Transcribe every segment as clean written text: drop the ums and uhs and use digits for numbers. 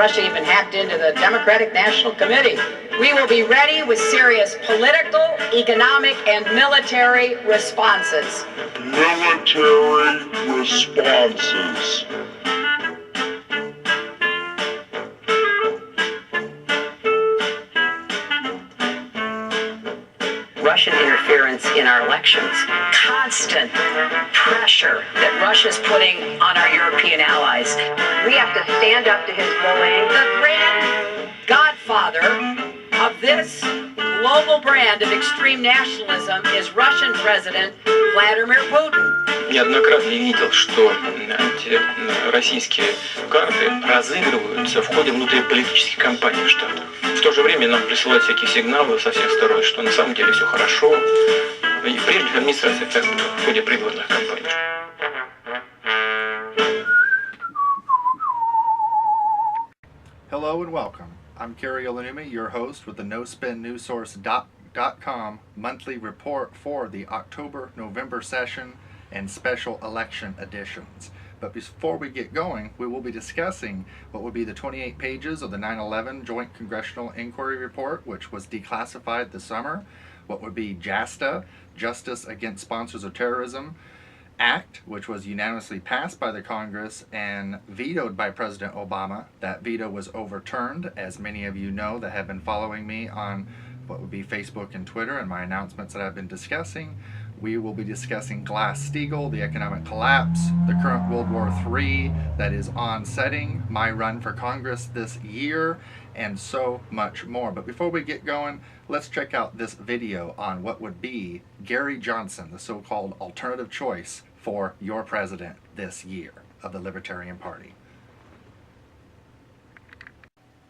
Russia even hacked into the Democratic National Committee. We will be ready with serious political, economic, and military responses. Russian interference in our elections, constant pressure that Russia's putting on our European allies. We have to stand up to his bullying. The grand godfather of this global brand of extreme nationalism is Russian President Vladimir Putin. Неоднократно видел, что российские карты разыгрываются в ходе внутриполитических кампаний в Штатах. В то же время нам присылают всякие сигналы со всех сторон, что на самом деле все хорошо. И прежних администраций так в ходе предвыборных кампаний. Hello and welcome. I'm Kerry Olanumi, your host with the NoSpinNewsSource.com monthly report for the October-November session and special election editions. But before we get going, we will be discussing what would be the 28 pages of the 9/11 Joint Congressional Inquiry Report, which was declassified this summer, what would be JASTA, Justice Against Sponsors of Terrorism Act, which was unanimously passed by the Congress and vetoed by President Obama. That veto was overturned, as many of you know that have been following me on what would be Facebook and Twitter and my announcements that I've been discussing. We will be discussing Glass-Steagall, the economic collapse, the current World War III that is on setting, my run for Congress this year, and so much more. But before we get going, let's check out this video on what would be Gary Johnson, the so-called alternative choice for your president this year of the Libertarian Party.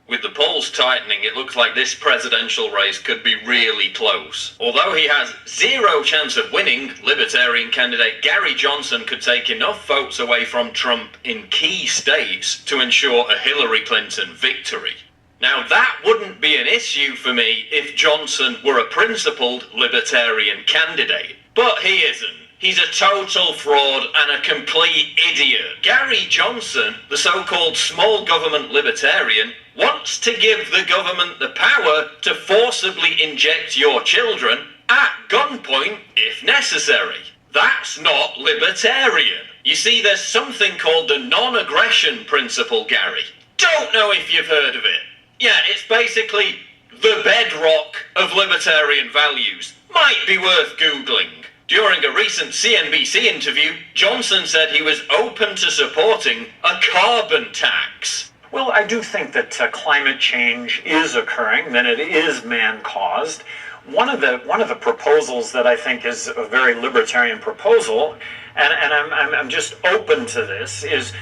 With the polls tightening, it looks like this presidential race could be really close. Although he has zero chance of winning, Libertarian candidate Gary Johnson could take enough votes away from Trump in key states to ensure a Hillary Clinton victory. Now, that wouldn't be an issue for me if Johnson were a principled Libertarian candidate, but he isn't. He's a total fraud and a complete idiot. Gary Johnson, the so-called small government libertarian, wants to give the government the power to forcibly inject your children at gunpoint if necessary. That's not libertarian. You see, there's something called the non-aggression principle, Gary. Don't know if you've heard of it. Yeah, it's basically the bedrock of libertarian values. Might be worth Googling. During a recent CNBC interview, Johnson said he was open to supporting a carbon tax. Well, I do think that climate change is occurring, that it is man-caused. One of the proposals that I think is a very libertarian proposal, and I'm just open to this, is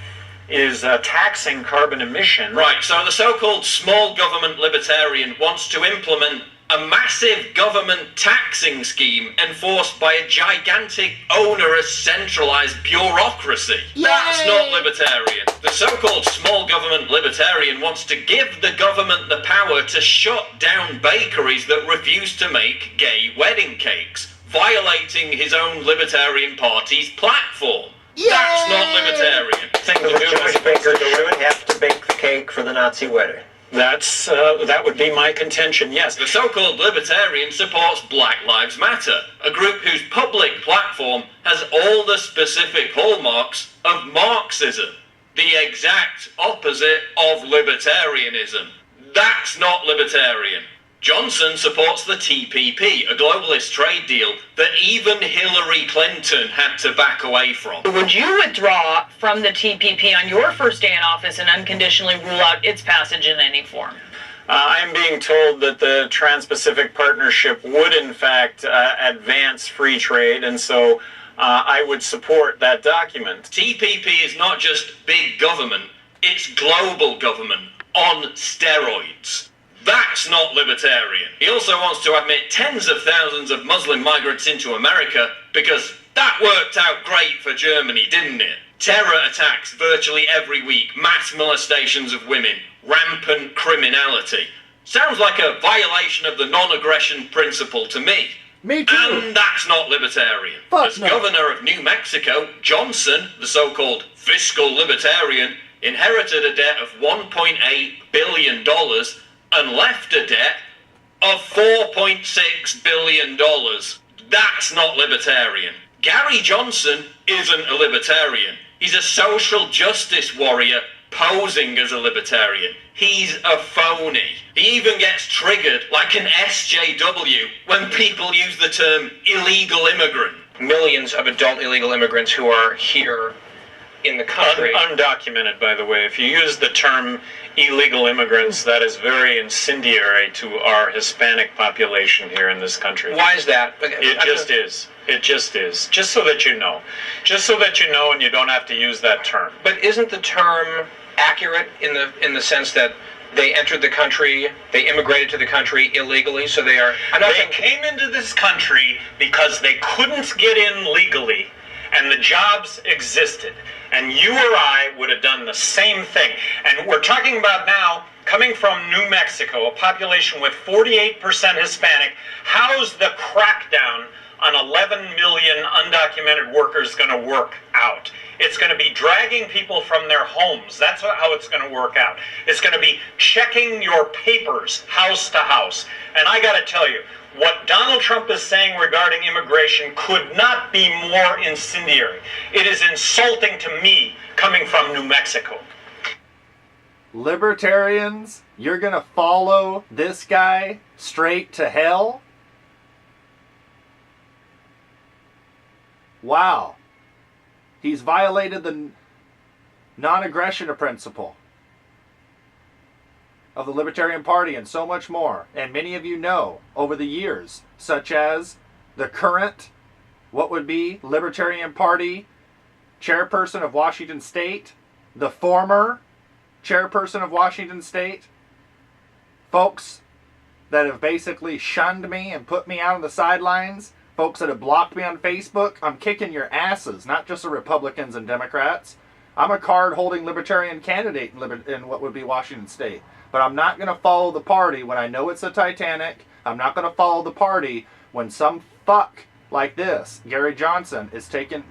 taxing carbon emission. Right, so the so-called small government libertarian wants to implement a massive government taxing scheme enforced by a gigantic, onerous, centralized bureaucracy. Yay! That's not libertarian. The so-called small government libertarian wants to give the government the power to shut down bakeries that refuse to make gay wedding cakes, violating his own Libertarian Party's platform. Yay! That's not libertarian. The Jewish baker, the women have to bake the cake for the Nazi wedding. That would be my contention, yes. The so-called libertarian supports Black Lives Matter, a group whose public platform has all the specific hallmarks of Marxism, the exact opposite of libertarianism. That's not libertarian. Johnson supports the TPP, a globalist trade deal that even Hillary Clinton had to back away from. Would you withdraw from the TPP on your first day in office and unconditionally rule out its passage in any form? I am being told that the Trans-Pacific Partnership would, in fact, advance free trade, and so I would support that document. TPP is not just big government, it's global government on steroids. That's not libertarian. He also wants to admit tens of thousands of Muslim migrants into America because that worked out great for Germany, didn't it? Terror attacks virtually every week, mass molestations of women, rampant criminality. Sounds like a violation of the non-aggression principle to me. Me too. And that's not libertarian. As governor of New Mexico, Johnson, the so-called fiscal libertarian, inherited a debt of $1.8 billion and left a debt of $4.6 billion. That's not libertarian. Gary Johnson isn't a libertarian. He's a social justice warrior posing as a libertarian. He's a phony. He even gets triggered like an SJW when people use the term illegal immigrant. Millions of adult illegal immigrants who are here in the country. Undocumented, by the way. If you use the term illegal immigrants, that is very incendiary to our Hispanic population here in this country. Why is that? It just is. It just is. Just so that you know. Just so that you know and you don't have to use that term. But isn't the term accurate in the sense that they entered the country, they immigrated to the country illegally, so they are... They came into this country because they couldn't get in legally, and the jobs existed. And you or I would have done the same thing. And we're talking about now, coming from New Mexico, a population with 48% Hispanic, how's the crackdown on 11 million undocumented workers going to work out? It's going to be dragging people from their homes. That's how it's going to work out. It's going to be checking your papers house to house. And I got to tell you, what Donald Trump is saying regarding immigration could not be more incendiary. It is insulting to me coming from New Mexico. Libertarians, you're going to follow this guy straight to hell? Wow. He's violated the non-aggression principle of the Libertarian Party and so much more. And many of you know over the years, such as the current, what would be Libertarian Party chairperson of Washington State, the former chairperson of Washington State, folks that have basically shunned me and put me out on the sidelines, folks that have blocked me on Facebook. I'm kicking your asses, not just the Republicans and Democrats. I'm a card-holding Libertarian candidate in what would be Washington State. But I'm not going to follow the party when I know it's a Titanic. I'm not going to follow the party when some fuck like this, Gary Johnson,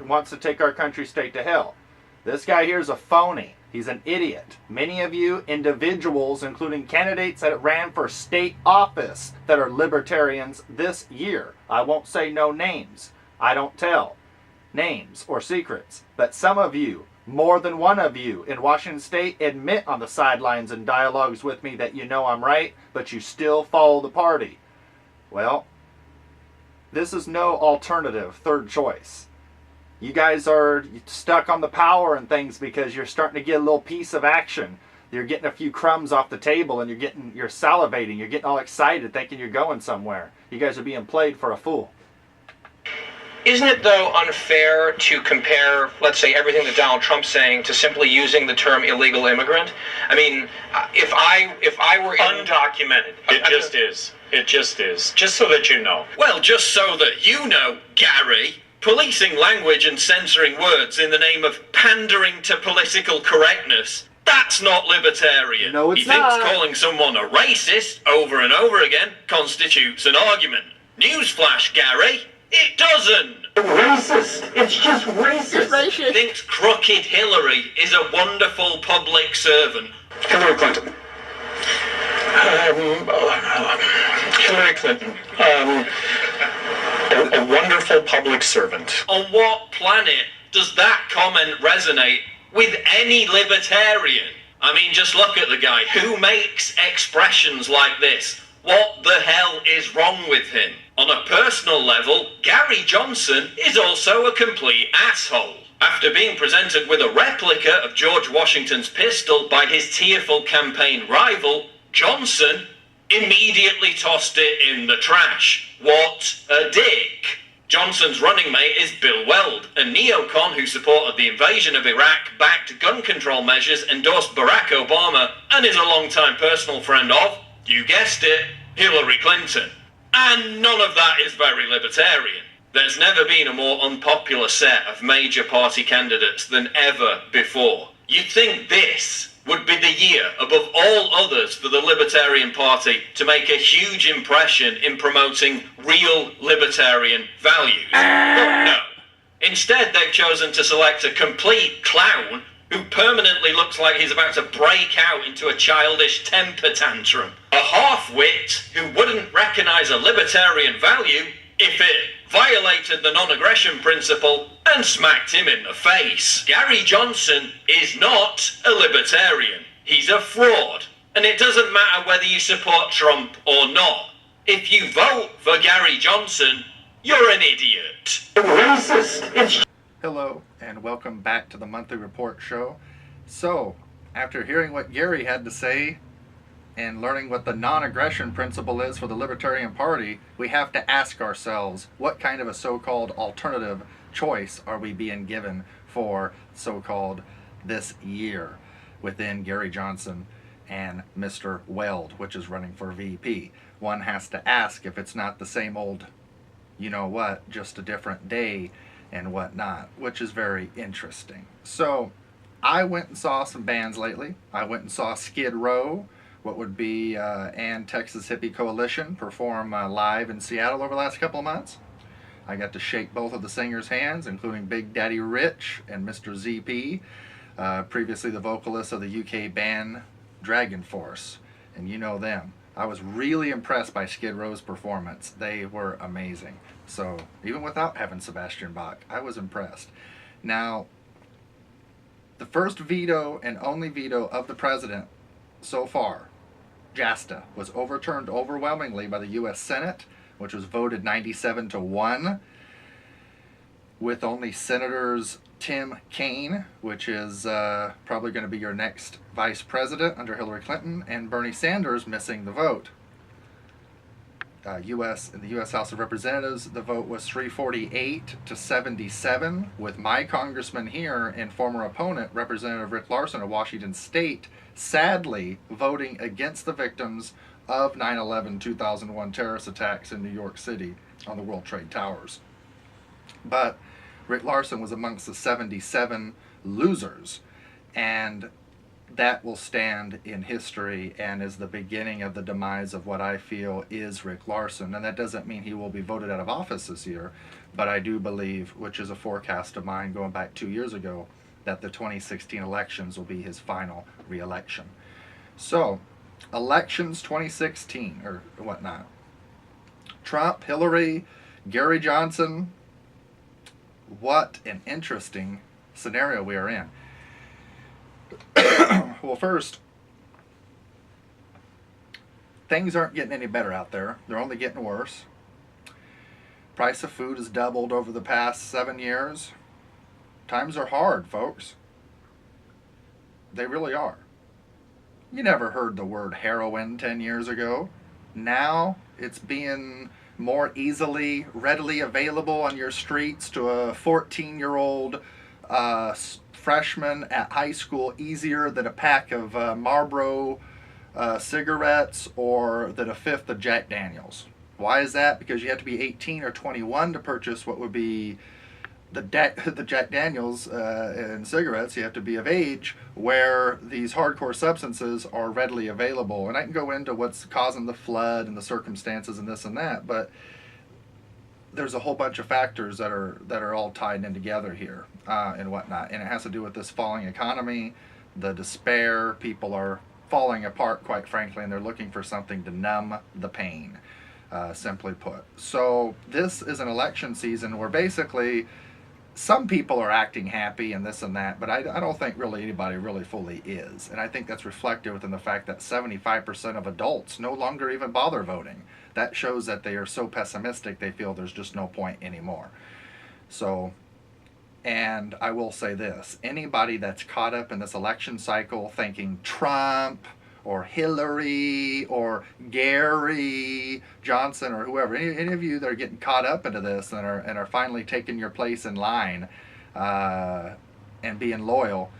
wants to take our country straight to hell. This guy here is a phony. He's an idiot. Many of you individuals, including candidates that ran for state office that are libertarians this year. I won't say no names. I don't tell names or secrets. But some of you, more than one of you in Washington State, admit on the sidelines and dialogues with me that you know I'm right, but you still follow the party. Well, this is no alternative third choice. You guys are stuck on the power and things because you're starting to get a little piece of action. You're getting a few crumbs off the table and you're salivating. You're getting all excited thinking you're going somewhere. You guys are being played for a fool. Isn't it, though, unfair to compare, let's say, everything that Donald Trump's saying to simply using the term illegal immigrant? I mean, if I were undocumented, it just is. It just is. Just so that you know. Well, just so that you know, Gary, policing language and censoring words in the name of pandering to political correctness, that's not libertarian. No, it's he thinks not. Calling someone a racist over and over again constitutes an argument. Newsflash, Gary. It doesn't! Racist! It's just racist! He thinks crooked Hillary is a wonderful public servant. Hillary Clinton. Hillary Clinton. A wonderful public servant. On what planet does that comment resonate with any libertarian? I mean, just look at the guy. Who makes expressions like this? What the hell is wrong with him? On a personal level, Gary Johnson is also a complete asshole. After being presented with a replica of George Washington's pistol by his tearful campaign rival, Johnson immediately tossed it in the trash. What a dick. Johnson's running mate is Bill Weld, a neocon who supported the invasion of Iraq, backed gun control measures, endorsed Barack Obama, and is a longtime personal friend of, you guessed it, Hillary Clinton. And none of that is very libertarian. There's never been a more unpopular set of major party candidates than ever before. You'd think this would be the year above all others for the Libertarian Party to make a huge impression in promoting real libertarian values. But no. Instead, they've chosen to select a complete clown who permanently looks like he's about to break out into a childish temper tantrum. A half-wit who wouldn't recognise a libertarian value if it violated the non-aggression principle and smacked him in the face. Gary Johnson is not a libertarian. He's a fraud. And it doesn't matter whether you support Trump or not. If you vote for Gary Johnson, you're an idiot. Racist. Hello, and welcome back to the Monthly Report Show. So, after hearing what Gary had to say and learning what the non-aggression principle is for the Libertarian Party, we have to ask ourselves, what kind of a so-called alternative choice are we being given for so-called this year within Gary Johnson and Mr. Weld, which is running for VP? One has to ask if it's not the same old, you know what, just a different day and whatnot, which is very interesting. So I went and saw some bands lately. I went and saw Skid Row, what would be and Texas Hippie Coalition, perform live in Seattle over the last couple of months. I got to shake both of the singers' hands, including Big Daddy Rich and Mr. ZP, previously the vocalist of the UK band Dragon Force, and you know them. I was really impressed by Skid Row's performance. They were amazing. So even without having Sebastian Bach, I was impressed. Now, the first veto and only veto of the president so far, JASTA, was overturned overwhelmingly by the U.S. Senate, which was voted 97-1, with only Senators Tim Kaine, which is probably going to be your next vice president under Hillary Clinton, and Bernie Sanders missing the vote. In the U.S. House of Representatives, the vote was 348-77, with my congressman here and former opponent, Representative Rick Larsen of Washington State, sadly voting against the victims of 9/11 2001 terrorist attacks in New York City on the World Trade Towers. But Rick Larsen was amongst the 77 losers, and that will stand in history and is the beginning of the demise of what I feel is Rick Larsen. And that doesn't mean he will be voted out of office this year, but I do believe, which is a forecast of mine going back 2 years ago, that the 2016 elections will be his final re-election. So, elections 2016, or whatnot. Trump, Hillary, Gary Johnson. What an interesting scenario we are in. Well, first, things aren't getting any better out there. They're only getting worse. Price of food has doubled over the past 7 years. Times are hard, folks. They really are. You never heard the word heroin 10 years ago. Now it's being more easily, readily available on your streets to a 14-year-old freshman at high school, easier than a pack of Marlboro cigarettes or than a fifth of Jack Daniels. Why is that? Because you have to be 18 or 21 to purchase what would be the Jack Daniels and cigarettes. You have to be of age, where these hardcore substances are readily available. And I can go into what's causing the flood and the circumstances and this and that, but there's a whole bunch of factors that are all tied in together here and whatnot. And it has to do with this falling economy, the despair. People are falling apart, quite frankly, and they're looking for something to numb the pain, simply put. So this is an election season where basically some people are acting happy and this and that, but I don't think really anybody really fully is. And I think that's reflected within the fact that 75% of adults no longer even bother voting. That shows that they are so pessimistic they feel there's just no point anymore. So, and I will say this, anybody that's caught up in this election cycle thinking Trump or Hillary or Gary Johnson or whoever, any of you that are getting caught up into this and are finally taking your place in line and being loyal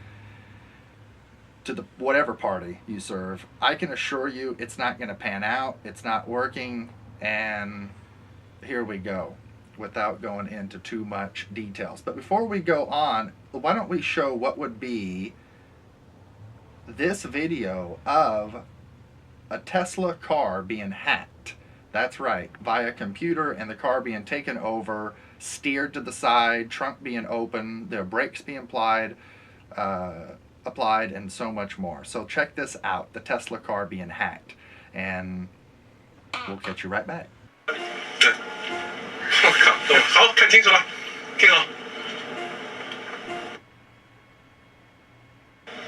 to the whatever party you serve, I can assure you it's not going to pan out. It's not working, and here we go, without going into too much details. But before we go on, why don't we show what would be this video of a Tesla car being hacked. That's right, via computer, and the car being taken over, steered to the side, trunk being open, the brakes being applied, applied, and so much more. So check this out, the Tesla car being hacked, and we'll catch you right back. 对，我靠，懂，好，看清楚了，听好。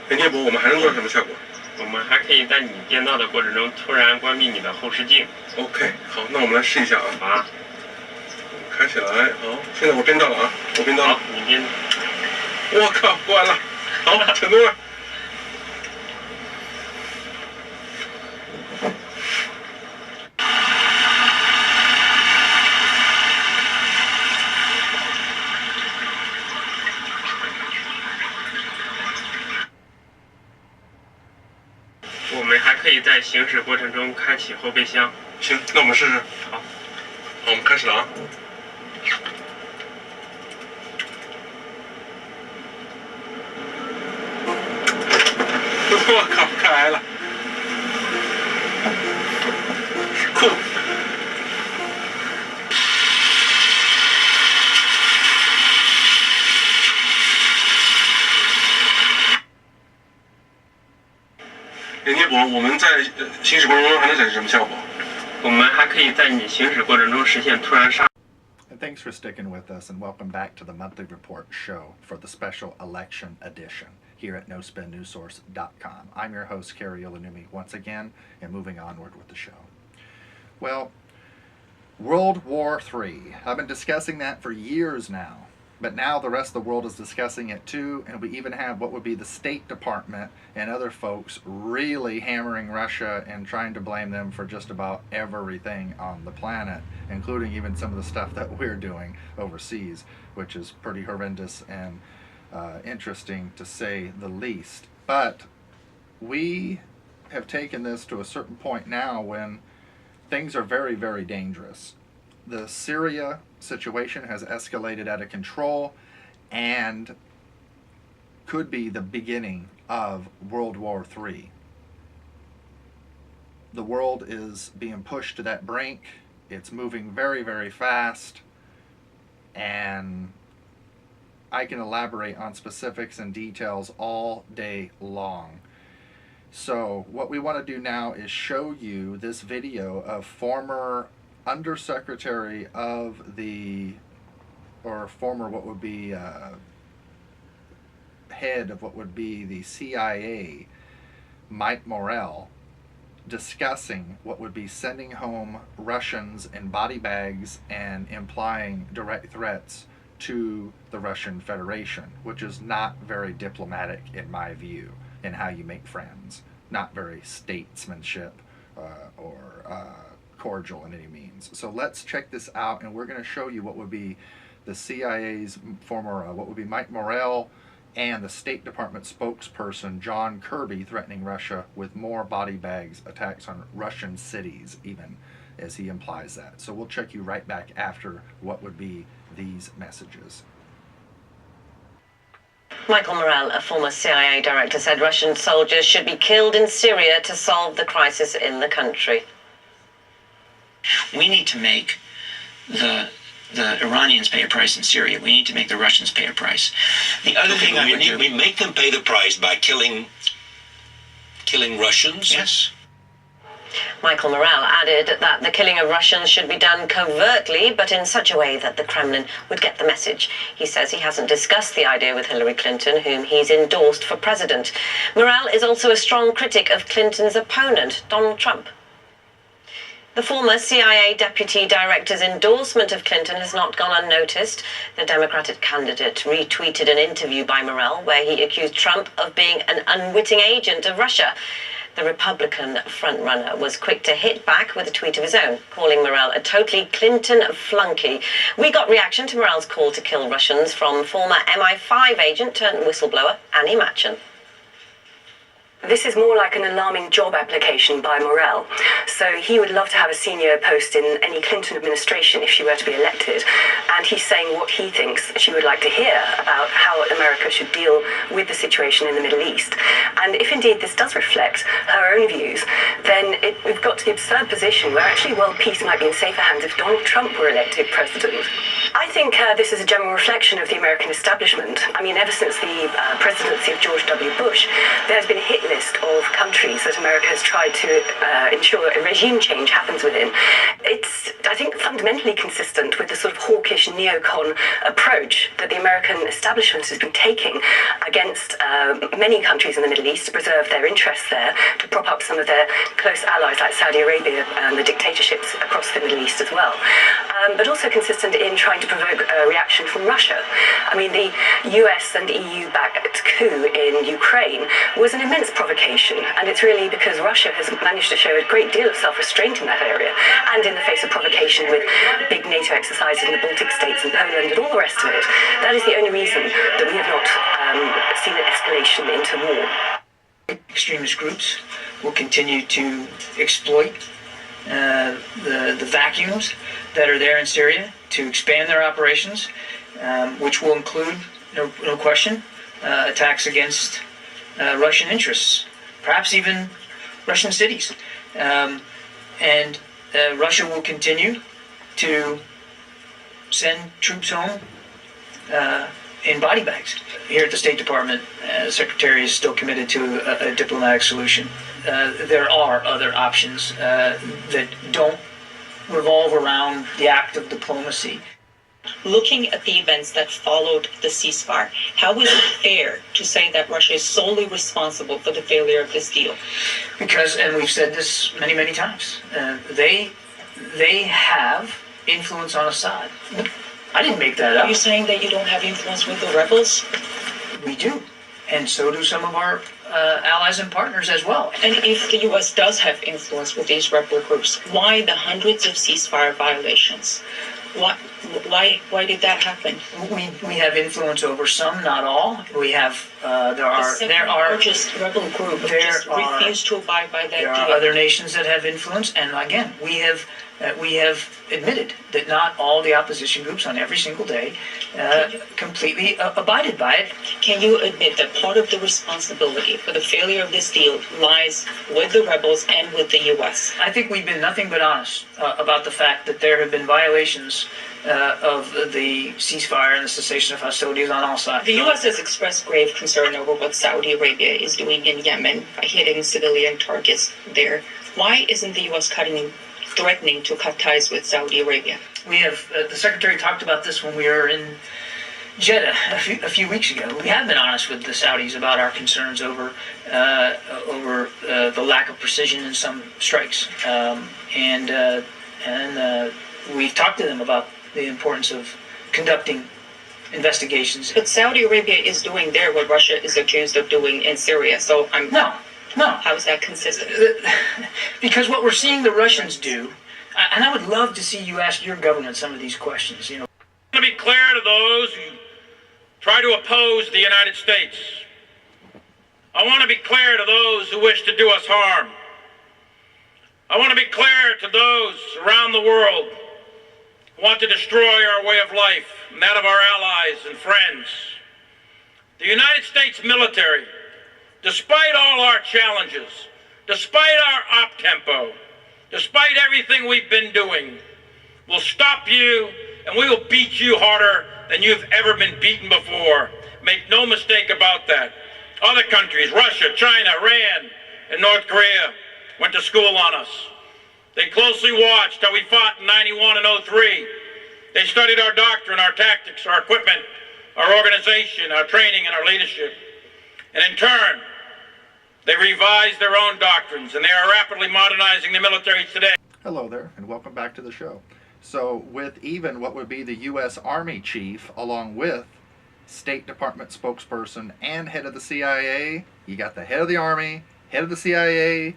聂博，我们还能做什么效果？我们还可以在你编导的过程中突然关闭你的后视镜。OK， 好，那我们来试一下啊。啊，开起来，好，现在我编到了啊，我编到了。好，你编。我靠，过完了，好，成功了。我们还可以在行驶过程中开启后备箱。行，那我们试试。好，好，我们开始了啊。我靠，开来了，酷！聂博，我们在行驶过程中还能展示什么效果？我们还可以在你行驶过程中实现突然刹。And thanks for sticking with us, and welcome back to the monthly report show for the special election edition here at NoSpinNewsSource.com. I'm your host, Kerry Olanumi, once again, and moving onward with the show. Well, World War III. I've been discussing that for years now, but now the rest of the world is discussing it too, and we even have what would be the State Department and other folks really hammering Russia and trying to blame them for just about everything on the planet, including even some of the stuff that we're doing overseas, which is pretty horrendous and interesting to say the least. But we have taken this to a certain point now when things are very, very dangerous. The Syria situation has escalated out of control and could be the beginning of World War III. The world is being pushed to that brink. It's moving very, very fast, and I can elaborate on specifics and details all day long. So what we want to do now is show you this video of former Undersecretary of the, or former what would be head of what would be the CIA, Mike Morell, discussing what would be sending home Russians in body bags and implying direct threats to the Russian Federation, which is not very diplomatic in my view in how you make friends. Not very statesmanship or cordial in any means. So let's check this out, and we're going to show you what would be the CIA's former, what would be Mike Morell, and the State Department spokesperson John Kirby threatening Russia with more body bags, attacks on Russian cities even, as he implies that. So we'll check you right back after what would be these messages. Michael Morell, a former CIA director, said Russian soldiers should be killed in Syria to solve the crisis in the country. We need to make the Iranians pay a price in Syria. We need to make the Russians pay a price. The other thing we make them pay the price by killing Russians? Yes. Michael Morell added that the killing of Russians should be done covertly, but in such a way that the Kremlin would get the message. He says he hasn't discussed the idea with Hillary Clinton, whom he's endorsed for president. Morell is also a strong critic of Clinton's opponent, Donald Trump. The former CIA deputy director's endorsement of Clinton has not gone unnoticed. The Democratic candidate retweeted an interview by Morell where he accused Trump of being an unwitting agent of Russia. The Republican frontrunner was quick to hit back with a tweet of his own, calling Morell a totally Clinton flunky. We got reaction to Morell's call to kill Russians from former MI5 agent turned whistleblower Annie Machen. This is more like an alarming job application by Morell. So he would love to have a senior post in any Clinton administration if she were to be elected. And he's saying what he thinks she would like to hear about how America should deal with the situation in the Middle East. And if indeed this does reflect her own views, then we've got to the absurd position where actually world peace might be in safer hands if Donald Trump were elected president. I think this is a general reflection of the American establishment. I mean, ever since the presidency of George W. Bush, there's been a hit list of countries that America has tried to ensure a regime change happens within. It's, I think, fundamentally consistent with the sort of hawkish neocon approach that the American establishment has been taking against many countries in the Middle East to preserve their interests there, to prop up some of their close allies like Saudi Arabia and the dictatorships across the Middle East as well. But also consistent in trying to provoke a reaction from Russia. I mean, the US and EU-backed coup in Ukraine was an immense provocation, and it's really because Russia has managed to show a great deal of self-restraint in that area, and in the face of provocation with big NATO exercises in the Baltic states and Poland and all the rest of it. That is the only reason that we have not seen an escalation into war. Extremist groups will continue to exploit the vacuums that are there in Syria to expand their operations, which will include, no question, attacks against Russian interests, perhaps even Russian cities. And Russia will continue to send troops home in body bags. Here at the State Department, the Secretary is still committed to a diplomatic solution. There are other options that don't revolve around the act of diplomacy. Looking at the events that followed the ceasefire, how is it fair to say that Russia is solely responsible for the failure of this deal? Because, and we've said this many, many times, they have influence on Assad. I didn't make that up. Are you saying that you don't have influence with the rebels? We do, and so do some of our allies and partners as well. And if the U.S. does have influence with these rebel groups, why the hundreds of ceasefire violations? Why did that happen? We have influence over some, not all. We have there are largest rebel group just refused to abide by that deal. There are other nations that have influence, and again, we have admitted that not all the opposition groups on every single day completely abided by it. Can you admit that part of the responsibility for the failure of this deal lies with the rebels and with the U.S.? I think we've been nothing but honest about the fact that there have been violations of the ceasefire and the cessation of hostilities on all sides. The U.S. has expressed grave concern over what Saudi Arabia is doing in Yemen by hitting civilian targets there. Why isn't the U.S. threatening to cut ties with Saudi Arabia? We have, the Secretary talked about this when we were in Jeddah a few weeks ago. We have been honest with the Saudis about our concerns over the lack of precision in some strikes, and we've talked to them about the importance of conducting investigations. But Saudi Arabia is doing there what Russia is accused of doing in Syria. So No. How is that consistent? Because what we're seeing the Russians do, and I would love to see you ask your government some of these questions. I want to be clear to those who try to oppose the United States. I want to be clear to those who wish to do us harm. I want to be clear to those around the world who want to destroy our way of life and that of our allies and friends. The United States military, despite all our challenges, despite our op-tempo, despite everything we've been doing, will stop you and we will beat you harder than you've ever been beaten before. Make no mistake about that. Other countries, Russia, China, Iran, and North Korea, went to school on us. They closely watched how we fought in 91 and 03. They studied our doctrine, our tactics, our equipment, our organization, our training, and our leadership. And in turn, they revised their own doctrines, and they are rapidly modernizing the military today. Hello there, and welcome back to the show. So, with even what would be the U.S. Army chief, along with State Department spokesperson and head of the CIA, you got the head of the Army, head of the CIA,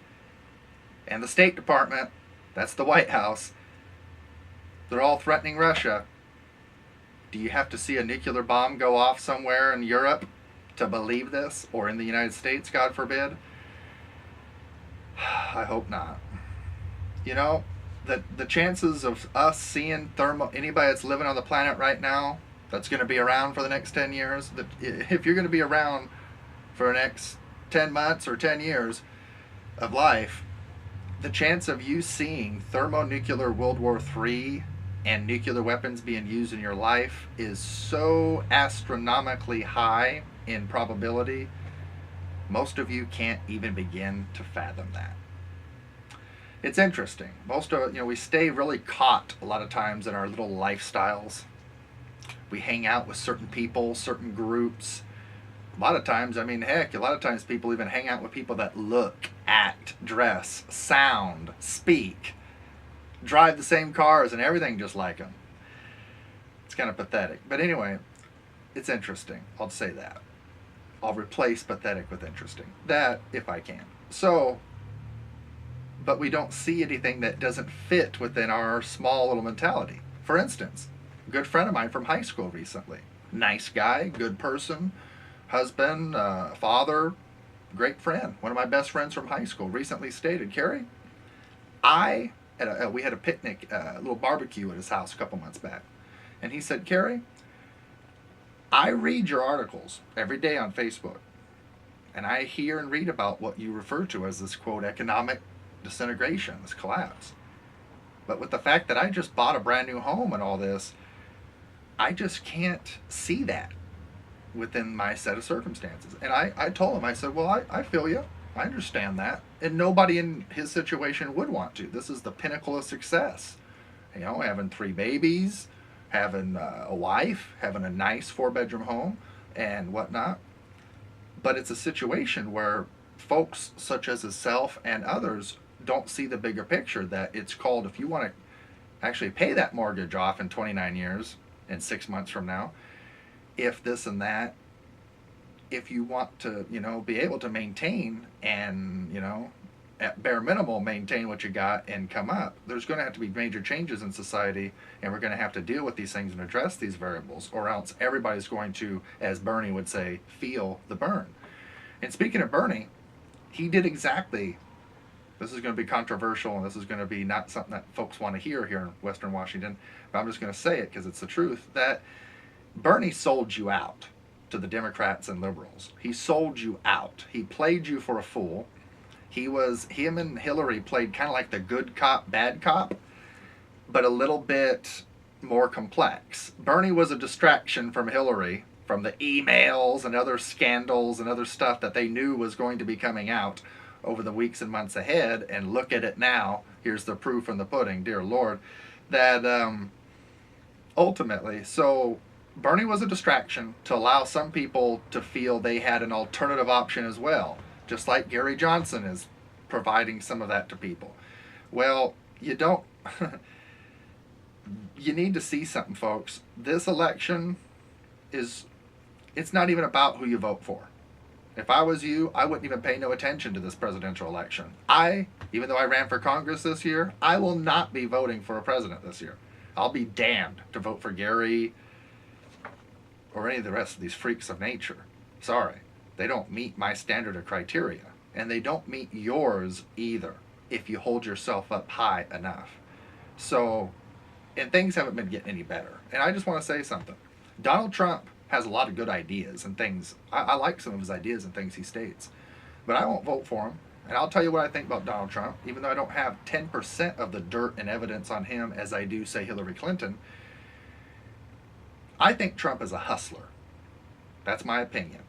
and the State Department, that's the White House. They're all threatening Russia. Do you have to see a nuclear bomb go off somewhere in Europe to believe this, or in the United States, God forbid? I hope not. You know, the chances of us seeing anybody that's living on the planet right now that's going to be around for the next 10 years, that if you're going to be around for the next 10 months or 10 years of life, the chance of you seeing thermonuclear World War III and nuclear weapons being used in your life is so astronomically high in probability, most of you can't even begin to fathom that. It's interesting. Most of we stay really caught a lot of times in our little lifestyles. We hang out with certain people, certain groups. A lot of times, heck, a lot of times people even hang out with people that look, act, dress, sound, speak, drive the same cars and everything just like them. It's kind of pathetic. But anyway, it's interesting. I'll say that. I'll replace pathetic with interesting. That, if I can. So, but we don't see anything that doesn't fit within our small little mentality. For instance, a good friend of mine from high school recently. Nice guy, good person, husband, father, great friend. One of my best friends from high school recently stated, Carrie, we had a picnic, a little barbecue at his house a couple months back. And he said, Carrie, I read your articles every day on Facebook, and I hear and read about what you refer to as this, quote, economic disintegration, this collapse. But with the fact that I just bought a brand new home and all this, I just can't see that within my set of circumstances. And I told him, I said, well, I feel you. I understand that. And nobody in his situation would want to. This is the pinnacle of success. Having 3 babies, having a wife, having a nice 4-bedroom home and whatnot. But it's a situation where folks such as himself and others don't see the bigger picture, that it's called, if you want to actually pay that mortgage off in 29 years and 6 months from now, if this and that, if you want to, be able to maintain and, at bare minimum, maintain what you got and come up, there's going to have to be major changes in society, and we're going to have to deal with these things and address these variables, or else everybody's going to, as Bernie would say, feel the burn. And speaking of Bernie, he did exactly, this is going to be controversial, and this is going to be not something that folks want to hear here in Western Washington, but I'm just going to say it because it's the truth, that Bernie sold you out to the Democrats and liberals. He sold you out. He played you for a fool. Him and Hillary played kind of like the good cop, bad cop, but a little bit more complex. Bernie was a distraction from Hillary, from the emails and other scandals and other stuff that they knew was going to be coming out over the weeks and months ahead. And look at it now. Here's the proof in the pudding, dear Lord, that ultimately, so Bernie was a distraction to allow some people to feel they had an alternative option as well, just like Gary Johnson is providing some of that to people. Well, you don't, you need to see something, folks. This election it's not even about who you vote for. If I was you, I wouldn't even pay no attention to this presidential election. Even though I ran for Congress this year, I will not be voting for a president this year. I'll be damned to vote for Gary or any of the rest of these freaks of nature. Sorry. They don't meet my standard of criteria. And they don't meet yours either, if you hold yourself up high enough. So, and things haven't been getting any better. And I just want to say something. Donald Trump has a lot of good ideas and things. I like some of his ideas and things he states. But I won't vote for him. And I'll tell you what I think about Donald Trump, even though I don't have 10% of the dirt and evidence on him as I do, say, Hillary Clinton. I think Trump is a hustler. That's my opinion.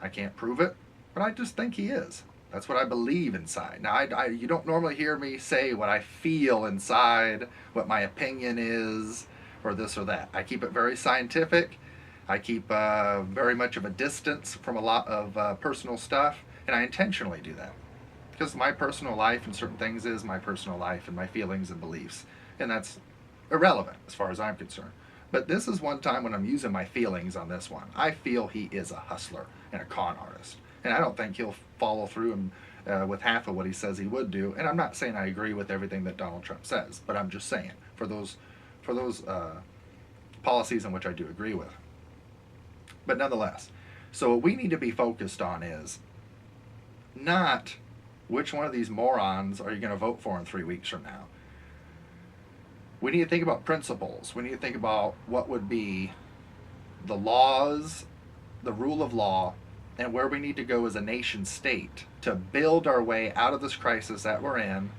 I can't prove it, but I just think he is. That's what I believe inside. Now, you don't normally hear me say what I feel inside, what my opinion is, or this or that. I keep it very scientific. I keep very much of a distance from a lot of personal stuff, and I intentionally do that. Because my personal life and certain things is my personal life and my feelings and beliefs. And that's irrelevant as far as I'm concerned. But this is one time when I'm using my feelings on this one. I feel he is a hustler and a con artist. And I don't think he'll follow through with half of what he says he would do. And I'm not saying I agree with everything that Donald Trump says, but I'm just saying for those policies in which I do agree with. But nonetheless, so what we need to be focused on is not Which one of these morons are you going to vote for in 3 weeks from now? We need to think about principles. We need to think about what would be the laws, the rule of law, and where we need to go as a nation state to build our way out of this crisis that we're in,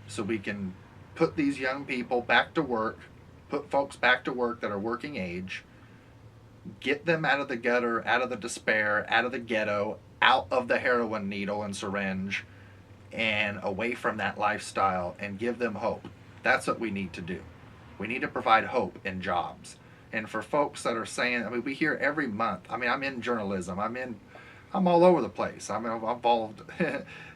so we can put these young people back to work, put folks back to work that are working age, get them out of the gutter, out of the despair, out of the ghetto, out of the heroin needle and syringe, and away from that lifestyle, and give them hope. That's what we need to do. We need to provide hope and jobs. And for folks that are saying, I mean, we hear every month, I mean, I'm in journalism, I'm all over the place. I'm involved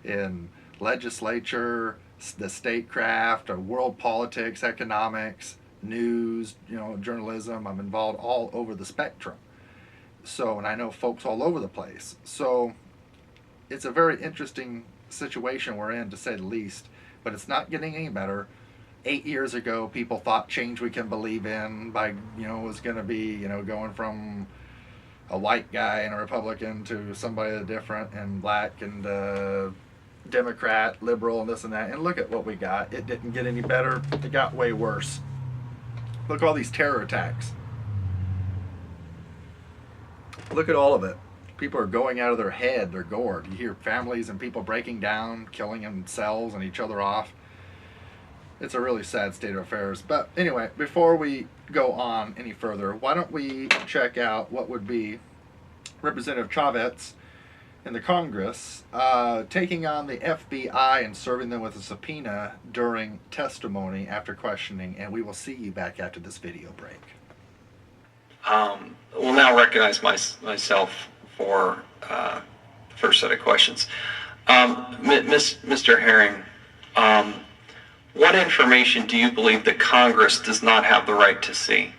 in legislature, the statecraft, world politics, economics, news, journalism. I'm involved all over the spectrum. So, and I know folks all over the place. So it's a very interesting situation we're in, to say the least, but it's not getting any better. 8 years ago, people thought change we can believe in was going to be, going from a white guy and a Republican to somebody different and black and Democrat, liberal, and this and that. And look at what we got. It didn't get any better. It got way worse. Look at all these terror attacks. Look at all of it. People are going out of their head. They're gored. You hear families and people breaking down, killing themselves and each other off. It's a really sad state of affairs. But anyway, before we go on any further, why don't we check out what would be Representative Chavez in the Congress taking on the FBI and serving them with a subpoena during testimony after questioning, and we will see you back after this video break. Will now recognize myself for the first set of questions. Mr. Herring, what information do you believe that Congress does not have the right to see?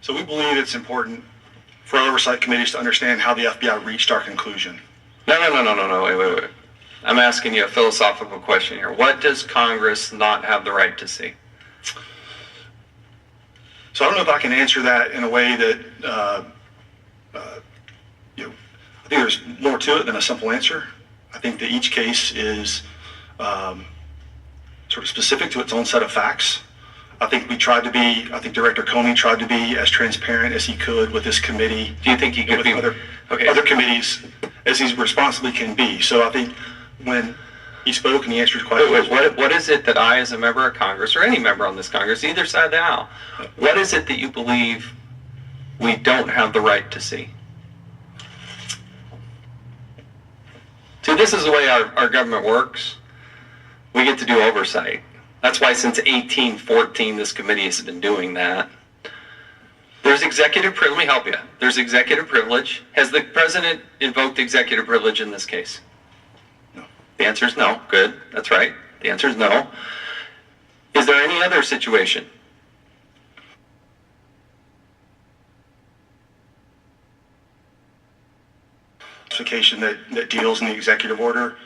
So we believe it's important for our oversight committees to understand how the FBI reached our conclusion. No, wait. I'm asking you a philosophical question here. What does Congress not have the right to see? So I don't know if I can answer that in a way that, I think there's more to it than a simple answer. I think that each case is sort of specific to its own set of facts. I think Director Comey tried to be as transparent as he could with this committee. Do you think he could be other committees as he responsibly can be? So I think when he spoke and he answered questions. What is it that I, as a member of Congress, or any member on this Congress, either side of the aisle, what is it that you believe we don't have the right to see? See, this is the way our government works. We get to do oversight. That's why since 1814 this committee has been doing that. There's executive privilege. Let me help you. There's executive privilege. Has the president invoked executive privilege in this case? No. The answer is no. Good. That's right. The answer is no. Is there any other situation? That deals in the executive order.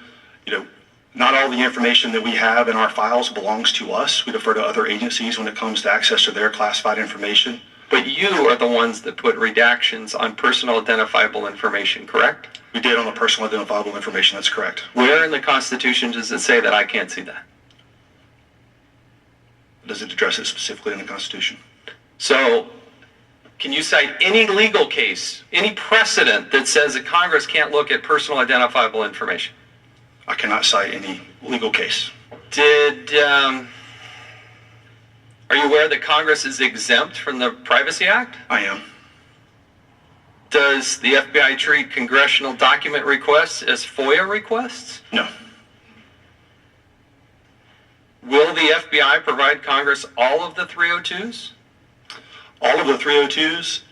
Not all the information that we have in our files belongs to us. We defer to other agencies when it comes to access to their classified information. But you are the ones that put redactions on personal identifiable information, correct? We did on the personal identifiable information, that's correct. Where in the Constitution does it say that I can't see that? Does it address it specifically in the Constitution? So, can you cite any legal case, any precedent that says that Congress can't look at personal identifiable information? I cannot cite any legal case. Are you aware that Congress is exempt from the Privacy Act? I am. Does the FBI treat congressional document requests as FOIA requests? No. Will the FBI provide Congress all of the 302s? All of the 302s,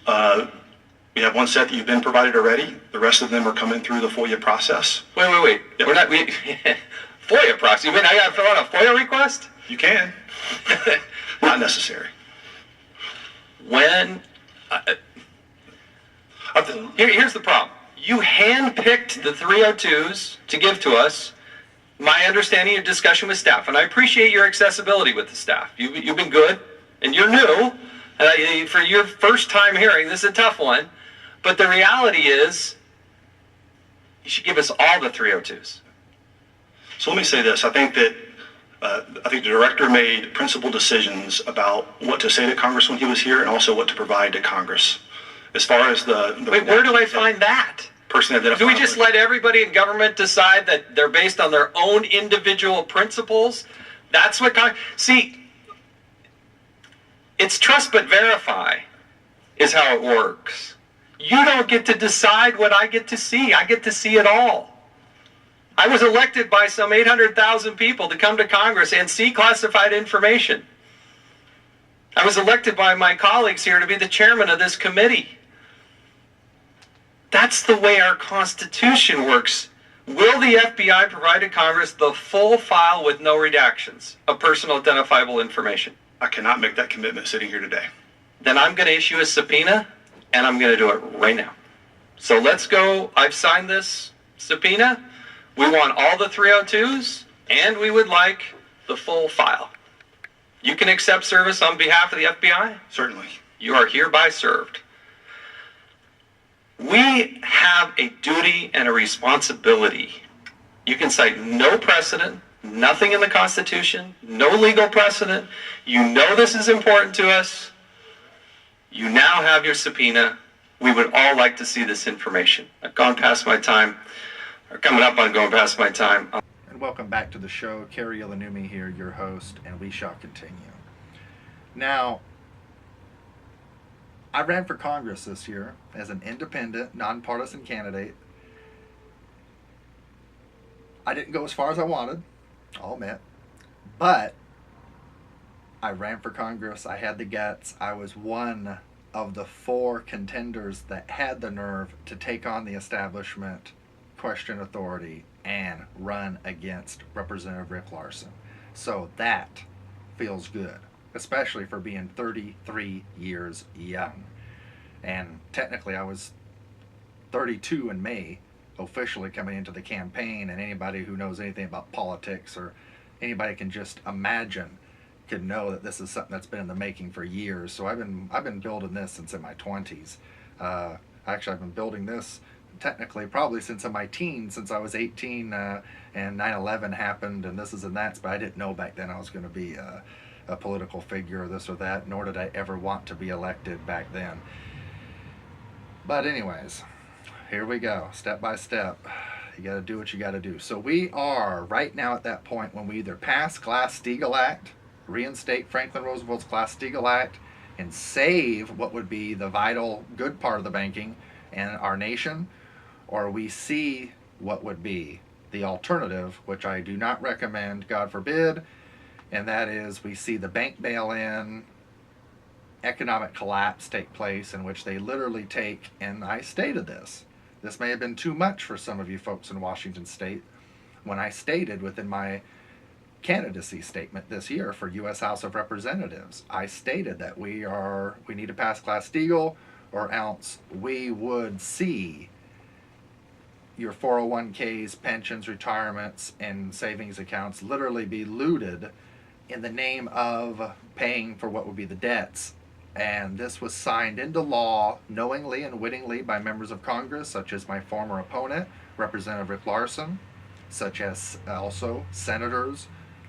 we have one set that you've been provided already. The rest of them are coming through the FOIA process. Wait. Yep. FOIA process? You mean I got to fill out a FOIA request? You can. Not necessary. Here's the problem. You handpicked the 302s to give to us. My understanding of discussion with staff, and I appreciate your accessibility with the staff. You've been good, and you're new, For your first time hearing, this is a tough one, but the reality is you should give us all the 302s. So let me say this. I think that the director made principled decisions about what to say to Congress when he was here and also what to provide to Congress. As far as Wait, where do I find that? Person identified. Do we just let everybody in government decide that they're based on their own individual principles? That's what see, it's trust but verify is how it works. You don't get to decide what I get to see. I get to see it all. I was elected by some 800,000 people to come to Congress and see classified information. I was elected by my colleagues here to be the chairman of this committee. That's the way our Constitution works. Will the FBI provide to Congress the full file with no redactions of personal identifiable information? I cannot make that commitment sitting here today. Then I'm going to issue a subpoena, and I'm going to do it right now. So let's go. I've signed this subpoena. We want all the 302s, and we would like the full file. You can accept service on behalf of the FBI? Certainly. You are hereby served. We have a duty and a responsibility. You can cite no precedent, nothing in the Constitution, no legal precedent. You know this is important to us. You now have your subpoena. We would all like to see this information. I've gone past my time, or coming up on going past my time. And welcome back to the show. Kerry Ilanumi here, your host, and we shall continue. Now, I ran for Congress this year as an independent, nonpartisan candidate. I didn't go as far as I wanted, I'll admit, but I ran for Congress. I had the guts. I was one of the 4 contenders that had the nerve to take on the establishment, question authority, and run against Representative Rick Larsen. So that feels good, especially for being 33 years young. And technically I was 32 in May, officially coming into the campaign, and anybody who knows anything about politics or anybody can just imagine could know that this is something that's been in the making for years. So I've been building this since in my 20s. Actually, I've been building this technically probably since in my teens, since I was 18 and 9/11 happened and this is and that's, but I didn't know back then I was going to be a political figure or this or that, nor did I ever want to be elected back then. But anyways, here we go, step by step. You got to do what you got to do. So we are right now at that point when we either pass Glass-Steagall Act, reinstate Franklin Roosevelt's Glass-Steagall Act, and save what would be the vital good part of the banking and our nation, or we see what would be the alternative, which I do not recommend, God forbid, and that is we see the bank bail-in, economic collapse take place, in which they literally take, and I stated this may have been too much for some of you folks in Washington State, when I stated within my candidacy statement this year for U.S. House of Representatives, I stated that we need to pass Glass-Steagall, or else we would see your 401ks, pensions, retirements, and savings accounts literally be looted in the name of paying for what would be the debts. And this was signed into law knowingly and wittingly by members of Congress, such as my former opponent, Representative Rick Larsen, such as also Senators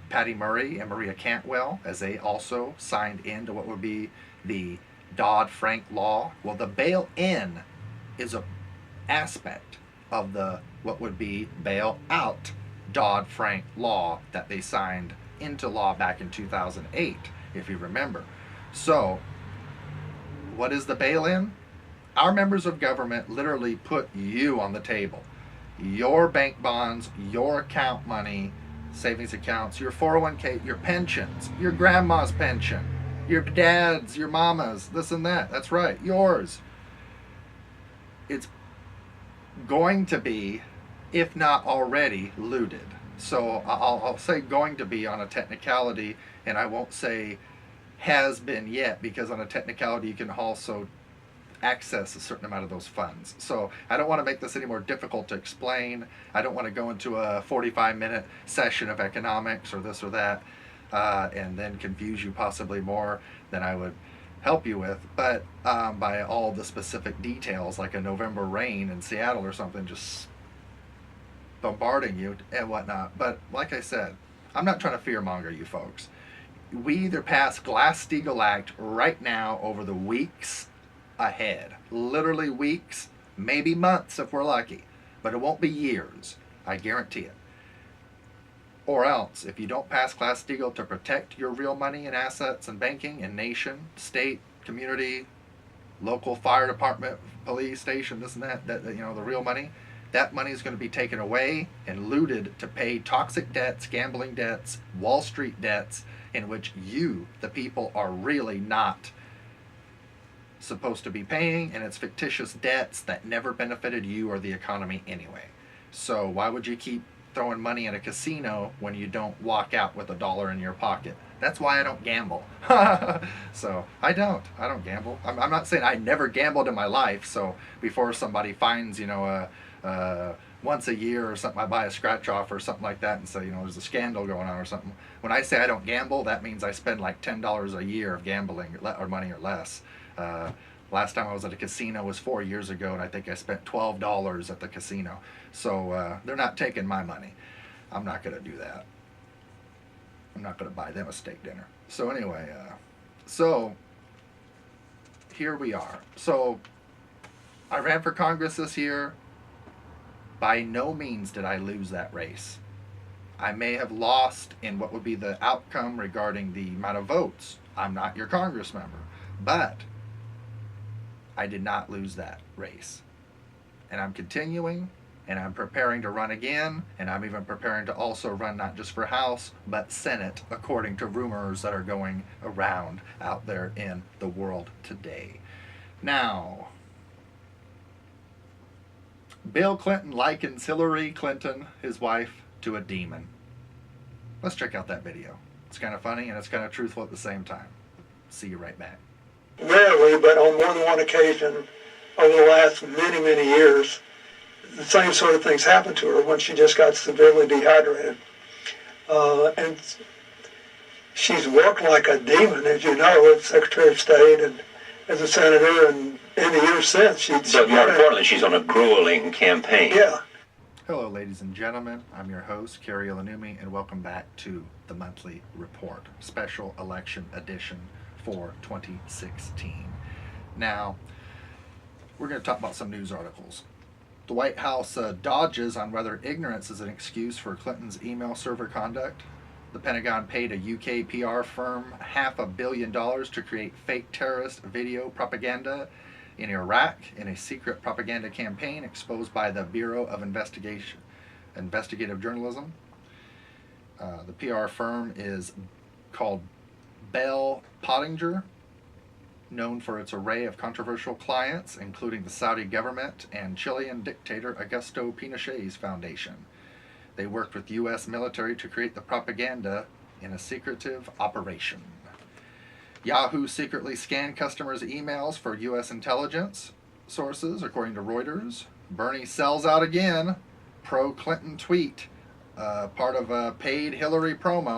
Patty Murray and Maria Cantwell, as they also signed into what would be the Dodd-Frank law. Well, the bail-in is an aspect of the what would be bail-out Dodd-Frank law that they signed into law back in 2008, if you remember. So, what is the bail-in? Our members of government literally put you on the table. Your bank bonds, your account money, savings accounts, your 401k, your pensions, your grandma's pension, your dad's, your mama's, this and that. That's right, yours. It's going to be, if not already, looted. So I'll say going to be on a technicality, and I won't say has been yet, because on a technicality you can also access a certain amount of those funds. So I don't want to make this any more difficult to explain. I don't want to go into a 45-minute session of economics or this or that and then confuse you possibly more than I would help you with, but by all the specific details, like a November rain in Seattle or something, just bombarding you and whatnot. But like I said, I'm not trying to fearmonger you folks. We either pass Glass-Steagall Act right now over the weeks ahead, literally weeks, maybe months if we're lucky, but it won't be years, I guarantee it. Or else, if you don't pass Glass-Steagall to protect your real money and assets and banking and nation, state, community, local fire department, police station, this and that, you know, the real money, that money is going to be taken away and looted to pay toxic debts, gambling debts, Wall Street debts, in which you, the people, are really not supposed to be paying, and it's fictitious debts that never benefited you or the economy anyway. So why would you keep throwing money in a casino when you don't walk out with $1 in your pocket? That's why I don't gamble. So I don't gamble. I'm not saying I never gambled in my life. So before somebody finds, you know, once a year or something, I buy a scratch off or something like that and say, you know, there's a scandal going on or something. When I say I don't gamble, that means I spend like $10 a year of gambling or money or less. Last time I was at a casino was 4 years ago, and I think I spent $12 at the casino. So they're not taking my money. I'm not going to do that. I'm not going to buy them a steak dinner. So anyway, so here we are. So I ran for Congress this year. By no means did I lose that race. I may have lost in what would be the outcome regarding the amount of votes. I'm not your Congress member, but I did not lose that race. And I'm continuing, and I'm preparing to run again, and I'm even preparing to also run not just for House, but Senate, according to rumors that are going around out there in the world today. Now, Bill Clinton likens Hillary Clinton, his wife, to a demon. Let's check out that video. It's kind of funny and it's kind of truthful at the same time. See you right back. Rarely, but on more than one occasion over the last many, many years, the same sort of things happened to her when she just got severely dehydrated. And she's worked like a demon, as you know, as Secretary of State and as a senator, and in the years since, But more importantly, she's on a grueling campaign. Yeah. Hello, ladies and gentlemen. I'm your host, Kerry Ilanumi, and welcome back to the Monthly Report, Special Election Edition for 2016. Now, we're going to talk about some news articles. The White House dodges on whether ignorance is an excuse for Clinton's email server conduct. The Pentagon paid a UK PR firm $500 million to create fake terrorist video propaganda in Iraq in a secret propaganda campaign exposed by the Bureau of Investigative Journalism. The PR firm is called Bell Pottinger, known for its array of controversial clients, including the Saudi government and Chilean dictator Augusto Pinochet's foundation. They worked with U.S. military to create the propaganda in a secretive operation. Yahoo secretly scanned customers' emails for U.S. intelligence sources, according to Reuters. Bernie sells out again. Pro-Clinton tweet, part of a paid Hillary promo.